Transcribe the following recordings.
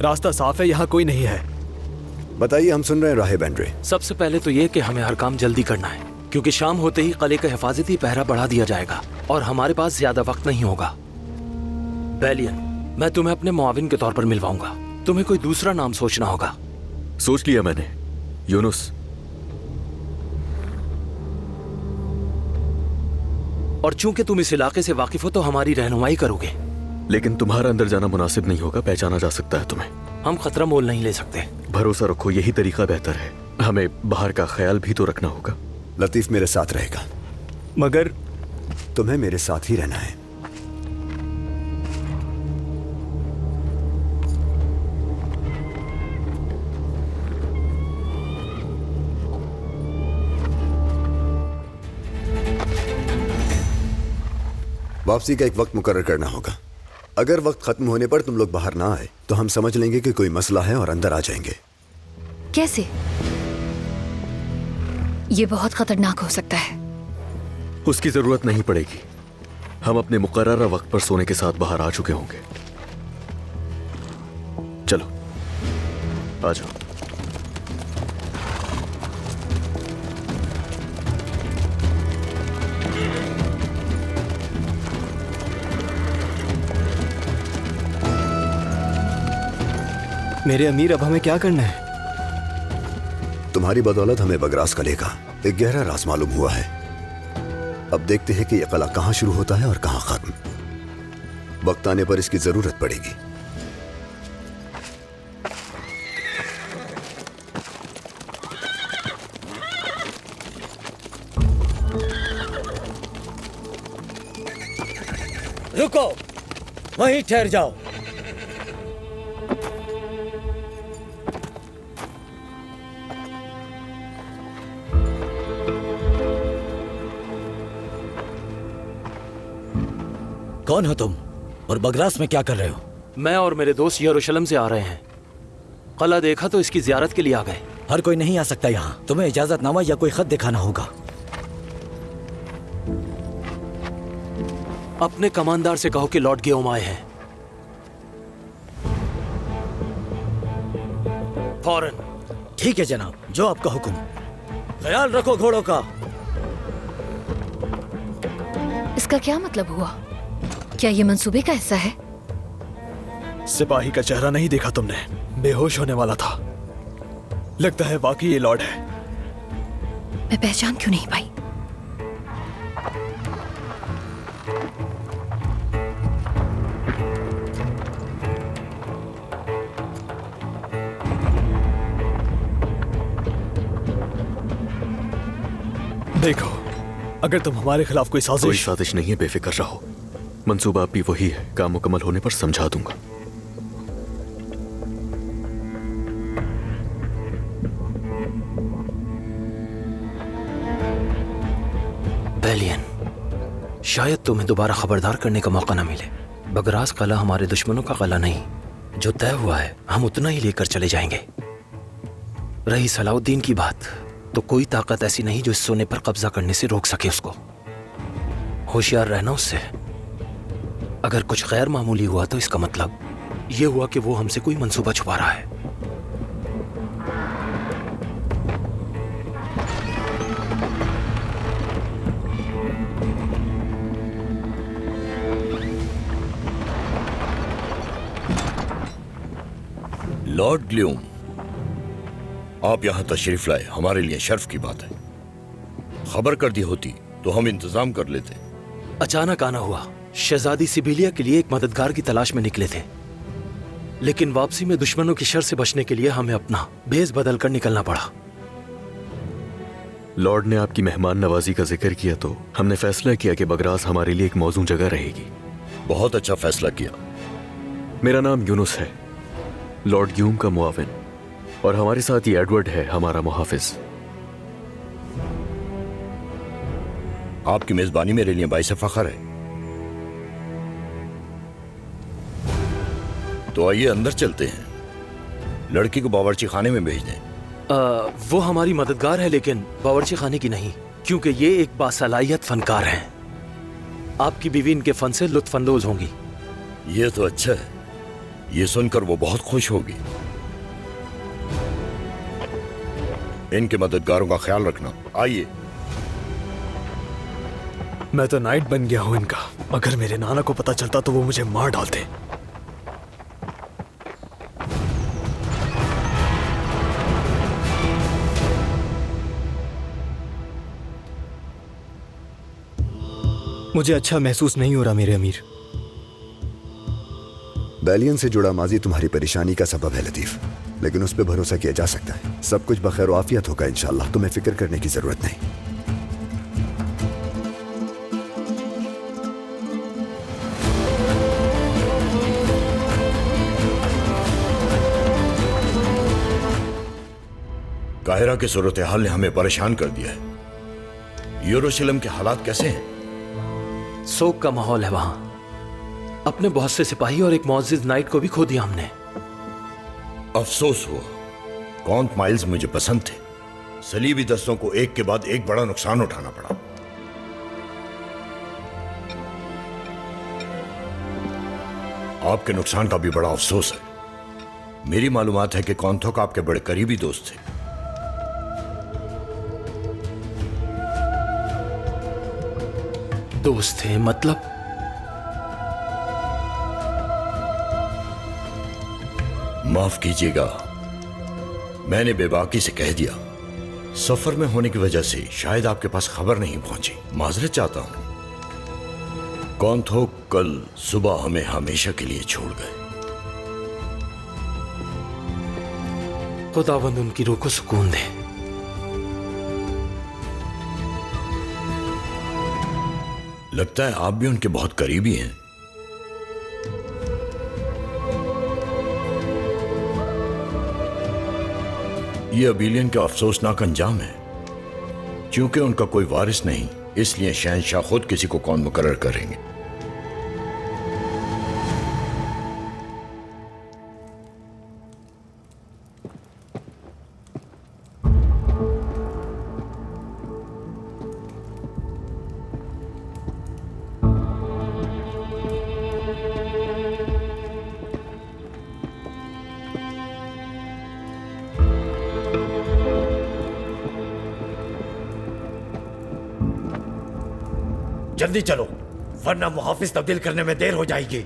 रास्ता साफ है, यहाँ कोई नहीं है। बताइए, हम सुन रहे हैं राहिब एंड्रे। सबसे पहले तो ये कि हमें हर काम जल्दी करना है, क्योंकि शाम होते ही किले का हिफाजती पहरा बढ़ा दिया जाएगा और हमारे पास ज्यादा वक्त नहीं होगा। बैलियन, मैं तुम्हें अपने मुआविन के तौर पर मिलवाऊंगा। तुम्हें कोई दूसरा नाम सोचना होगा। सोच लिया मैंने, यूनुस। और चूंकि तुम इस इलाके से वाकिफ हो तो हमारी रहनुमाई करोगे। लेकिन तुम्हारा अंदर जाना मुनासिब नहीं होगा, पहचाना जा सकता है तुम्हें। हम खतरा मोल नहीं ले सकते। भरोसा रखो, यही तरीका बेहतर है। हमें बाहर का ख्याल भी तो रखना होगा। लतीफ मेरे साथ रहेगा, मगर तुम्हें मेरे साथ ही रहना है। वापसी का एक वक्त मुकर्रर करना होगा। अगर वक्त खत्म होने पर तुम लोग बाहर ना आए तो हम समझ लेंगे कि कोई मसला है और अंदर आ जाएंगे। कैसे? ये बहुत खतरनाक हो सकता है। उसकी जरूरत नहीं पड़ेगी। हम अपने मुकर्रर वक्त पर सोने के साथ बाहर आ चुके होंगे। चलो आ जाओ। मेरे अमीर, अब हमें क्या करना है? तुम्हारी बदौलत हमें बगरास कले का एक गहरा राज मालूम हुआ है। अब देखते हैं कि यह कला कहां शुरू होता है और कहां खत्म। वक्त आने पर इसकी जरूरत पड़ेगी। रुको, वहीं ठहर जाओ। कौन हो तुम और बगरास में क्या कर रहे हो? मैं और मेरे दोस्त यरूशलेम से आ रहे हैं। कला देखा तो इसकी जियारत के लिए आ गए। हर कोई नहीं आ सकता यहाँ। तुम्हें इजाजतनामा या कोई खत दिखाना होगा। अपने कमांडर से कहो कि लॉर्ड गियोम आए हैं। फौरन। ठीक है जनाब, जो आपका हुक्म। ख्याल रखो घोड़ों का। इसका क्या मतलब हुआ? क्या ये मंसूबे का हिस्सा है? सिपाही का चेहरा नहीं देखा तुमने? बेहोश होने वाला था। लगता है वाकई ये लॉर्ड है। मैं पहचान क्यों नहीं पाई? देखो, अगर तुम हमारे खिलाफ कोई कोई साजिश नहीं है, बेफिक्र रहो। मंसूबा भी वही है। काम मुकम्मल होने पर समझा दूंगा। बैलियन, शायद तुम्हें दोबारा खबरदार करने का मौका न मिले। बगरास कला हमारे दुश्मनों का कला नहीं। जो तय हुआ है हम उतना ही लेकर चले जाएंगे। रही सलाउद्दीन की बात, तो कोई ताकत ऐसी नहीं जो इस सोने पर कब्जा करने से रोक सके उसको। होशियार रहना उससे। अगर कुछ गैर मामूली हुआ तो इसका मतलब यह हुआ कि वो हमसे कोई मंसूबा छुपा रहा है। लॉर्ड ग्यूम, आप यहां तशरीफ लाए हमारे लिए शर्फ की बात है। खबर कर दी होती तो हम इंतजाम कर लेते। अचानक आना हुआ। शहजादी सिबिलिया के लिए एक मददगार की तलाश में निकले थे, लेकिन वापसी में दुश्मनों की शर से बचने के लिए हमें अपना भेस बदल कर निकलना पड़ा। लॉर्ड ने आपकी मेहमान नवाजी का जिक्र किया तो हमने फैसला किया कि बगरास हमारे लिए एक मौजूद जगह रहेगी। बहुत अच्छा फैसला किया। मेरा नाम यूनुस है, लॉर्ड ग्यूम का मुआविन, और हमारे साथ ही एडवर्ड है, हमारा मुहाफिज। आपकी मेजबानी मेरे लिए बाइस फख्र है। तो आइए अंदर चलते हैं। लड़की को बावर्ची खाने में भेज दें। वो हमारी मददगार है, लेकिन बावर्ची खाने की नहीं, क्योंकि ये एक बासलाहियत फनकार हैं। आपकी बीवी इनके फन से लुत्फानंदोज होंगी। ये तो अच्छा है। ये सुनकर वो बहुत खुश होगी। इनके मददगारों का ख्याल रखना। आइए। मैं तो नाइट बन गया हूं इनका। अगर मेरे नाना को पता चलता तो वो मुझे मार डालते। मुझे अच्छा महसूस नहीं हो रहा मेरे अमीर। बैलियन से जुड़ा माजी तुम्हारी परेशानी का सबब है लतीफ, लेकिन उस पर भरोसा किया जा सकता है। सब कुछ बखैर आफियत होगा इंशाल्लाह, तुम्हें फिक्र करने की जरूरत नहीं। काहिरा की सूरत हाल ने हमें परेशान कर दिया है। यरूशलेम के हालात कैसे हैं? सोग का माहौल है वहां। अपने बहुत से सिपाही और एक मुअज्जिज नाइट को भी खो दिया हमने। अफसोस हुआ। कौंत माइल्स मुझे पसंद थे। सलीबी दस्तों को एक के बाद एक बड़ा नुकसान उठाना पड़ा। आपके नुकसान का भी बड़ा अफसोस है। मेरी मालूमात है कि कौंथोक आपके बड़े करीबी दोस्त थे। दोस्त थे मतलब? माफ कीजिएगा, मैंने बेबाकी से कह दिया। सफर में होने की वजह से शायद आपके पास खबर नहीं पहुंची। माजरत चाहता हूं। कौंथोक कल सुबह हमें हमेशा के लिए छोड़ गए। खुदावंद उनकी रूह को सुकून दे। लगता है आप भी उनके बहुत करीबी हैं। यह अबीलियन का अफसोसनाक अंजाम है। क्योंकि उनका कोई वारिस नहीं, इसलिए शहंशाह खुद किसी को कौन मुकर्रर करेंगे। जल्दी चलो, वरना मुहाफिज तब्दील करने में देर हो जाएगी।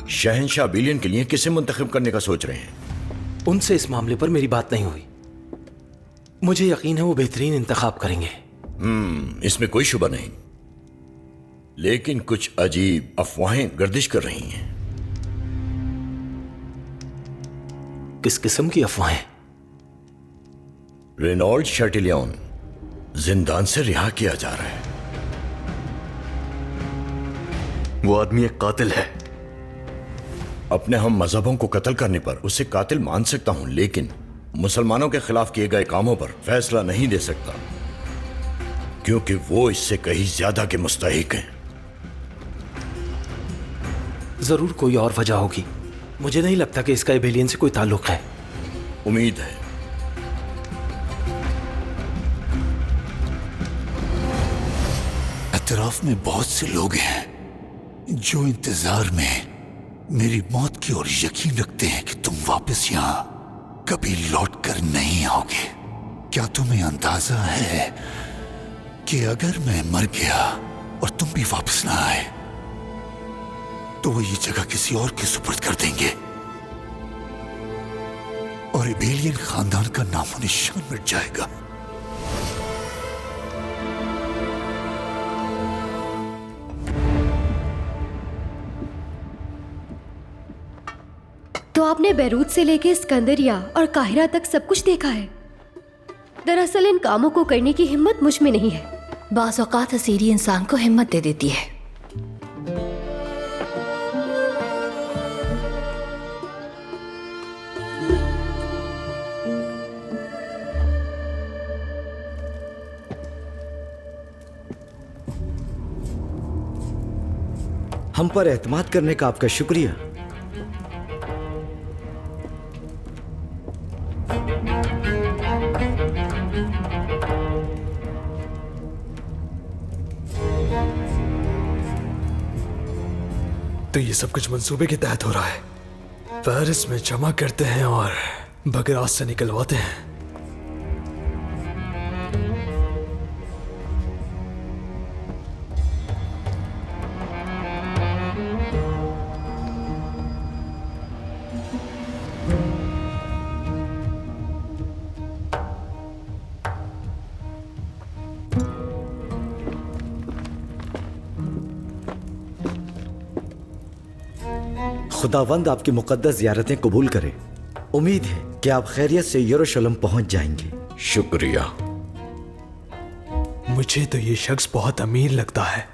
शहंशाह बिलियन के लिए किसे मुंतखब करने का सोच रहे हैं? उनसे इस मामले पर मेरी बात नहीं हुई। मुझे यकीन है वो बेहतरीन इंतखाब करेंगे। इसमें कोई शुबा नहीं, लेकिन कुछ अजीब अफवाहें गर्दिश कर रही हैं। किस किस्म की अफवाहें? रेनॉल्ड शर्टिलियन जिंदान से रिहा किया जा रहा है। वो आदमी एक कातिल है। अपने हम मजहबों को कत्ल करने पर उसे कातिल मान सकता हूं, लेकिन मुसलमानों के खिलाफ किए गए कामों पर फैसला नहीं दे सकता, क्योंकि वो इससे कहीं ज्यादा के मुस्तहिक हैं। जरूर कोई और वजह होगी। मुझे नहीं लगता कि इसका एबेलियन से कोई ताल्लुक है। उम्मीद है। अतराफ में बहुत से लोग हैं जो इंतजार में मेरी मौत की ओर यकीन रखते हैं कि तुम वापस यहां कभी लौट कर नहीं आओगे। क्या तुम्हें अंदाजा है कि अगर मैं मर गया और तुम भी वापस ना आए तो वो ये जगह किसी और के सुपुर्द कर देंगे और एबेलियन खानदान का नामो निशान मिट जाएगा। तो आपने बैरूत से लेके सिकंदरिया और काहिरा तक सब कुछ देखा है। दरअसल इन कामों को करने की हिम्मत मुझ में नहीं है। बाज़ औक़ात असीरी इंसान को हिम्मत दे देती है। हम पर एतमाद करने का आपका शुक्रिया। तो ये सब कुछ मंसूबे के तहत हो रहा है। पेरिस में जमा करते हैं और बगराज से निकलवाते हैं। खुदावंद आपकी मुकद्दस ज़ियारतें कबूल करे। उम्मीद है कि आप खैरियत से यरूशलेम पहुंच जाएंगे। शुक्रिया। मुझे तो ये शख्स बहुत अमीर लगता है।